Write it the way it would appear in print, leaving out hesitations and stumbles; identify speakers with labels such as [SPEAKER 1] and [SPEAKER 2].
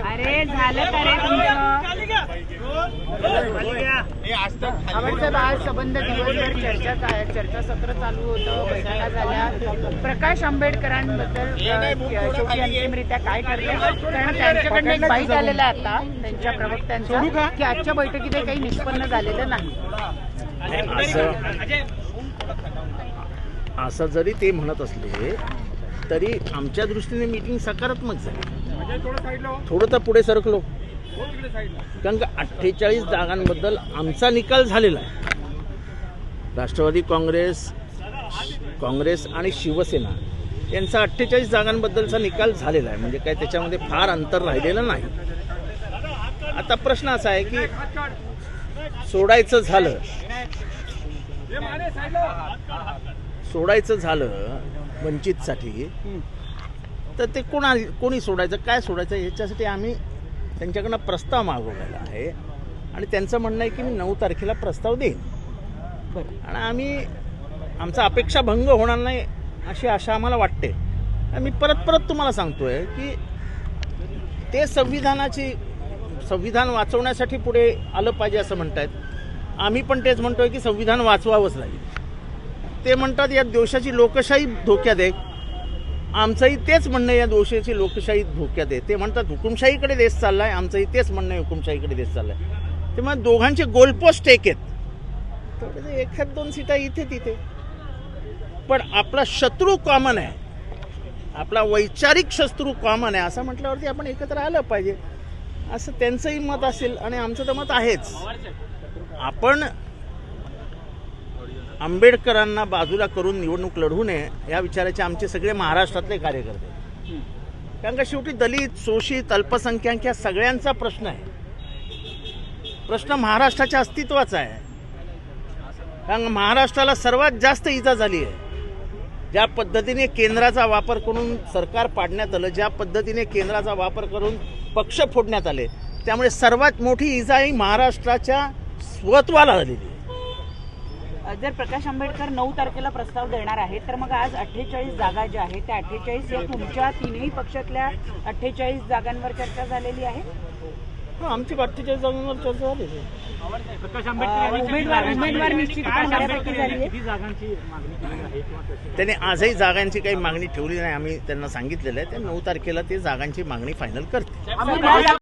[SPEAKER 1] अरे झालं का रे तुमचं? आज संबंध दिवसभर चर्चासत्र चालू होतं, बैठका झाल्या. प्रकाश आंबेडकरांबद्दल शेवटी अंतिमरित्या काय ठरलं? कारण त्यांच्याकडनं एक बाईट आलेला आता त्यांच्या प्रवक्त्यांचा की आजच्या बैठकीत काही निष्पन्न झालेलं नाही.
[SPEAKER 2] असं जरी ते म्हणत असले तरी आमच्या दृष्टीने मीटिंग सकारात्मक झाली. थोडं तर पुढे सरकलो, कारण का 48 जागांबद्दल आमचा निकाल झालेला आहे. राष्ट्रवादी काँग्रेस आणि शिवसेना यांचा 48 जागांबद्दलचा निकाल झालेला आहे. म्हणजे काय त्याच्यामध्ये फार अंतर राहिलेलं नाही. आता प्रश्न असा आहे की सोडायचं झालं वंचितसाठी तर ते कोणी सोडायचं, काय सोडायचं, ह्याच्यासाठी आम्ही त्यांच्याकडनं प्रस्ताव मागवलेला आहे. आणि त्यांचं म्हणणं आहे की मी 9 तारखेला प्रस्ताव देईन आणि आमचा अपेक्षा भंग होणार नाही अशी आशा आम्हाला वाटते. मी परत तुम्हाला सांगतोय की ते संविधान वाचवण्यासाठी पुढे आलं पाहिजे असं म्हणतायत. आम्ही पण तेच म्हणतोय की संविधान वाचवावंच लागेल. ते म्हणतात या देशाची लोकशाही धोक्यात आहे. आमचंही तेच म्हणणं या देशाची लोकशाही धोक्यात आहे. ते म्हणतात हुकुमशाहीकडे देश चाललाय, आमचंही तेच म्हणणं आहे हुकुमशाहीकडे देश चाललाय. तेव्हा दोघांचे गोलपोस्ट एक आहेत. थोडे एखाद 2 सीटा इथे तिथे, पण आपला शत्रू कॉमन आहे, आपला वैचारिक शत्रू कॉमन आहे. असं म्हटल्यावरती आपण एकत्र आलं पाहिजे असं त्यांचंही मत असेल आणि आमचं तर मत आहेच. आपण आंबेडकरांना बाजूला करून निवडणूक लढवू नये या विचाराचे आमचे सगळे महाराष्ट्रातले कार्यकर्ते. कारण का शेवटी दलित, शोषित, अल्पसंख्याक या सगळ्यांचा प्रश्न आहे. प्रश्न महाराष्ट्राच्या अस्तित्वाचा आहे. कारण महाराष्ट्राला सर्वात जास्त इजा झाली आहे. ज्या पद्धतीने केंद्राचा वापर करून सरकार पाडण्यात आलं, ज्या पद्धतीने केंद्राचा वापर करून पक्ष फोडण्यात आले, त्यामुळे सर्वात मोठी इजा ही महाराष्ट्राच्या स्वत्वाला झालेली आहे.
[SPEAKER 1] जर प्रकाश आंबेडकर 9 तारखेला प्रस्ताव देणार आहेत तर मग आज 48 जागा ज्या आहेत त्या 48 या तुमच्या 3ही पक्षातल्या 48 जागांवर चर्चा झालेली आहे.
[SPEAKER 2] आमची 48 जागांवर चर्चा झालेली आहे.
[SPEAKER 1] उमेदवार निश्चित बऱ्यापैकी झाली आहे.
[SPEAKER 2] त्याने आजही जागांची काही मागणी ठेवली नाही. आम्ही त्यांना सांगितलेलं आहे ते 9 तारखेला ते जागांची मागणी फायनल करते.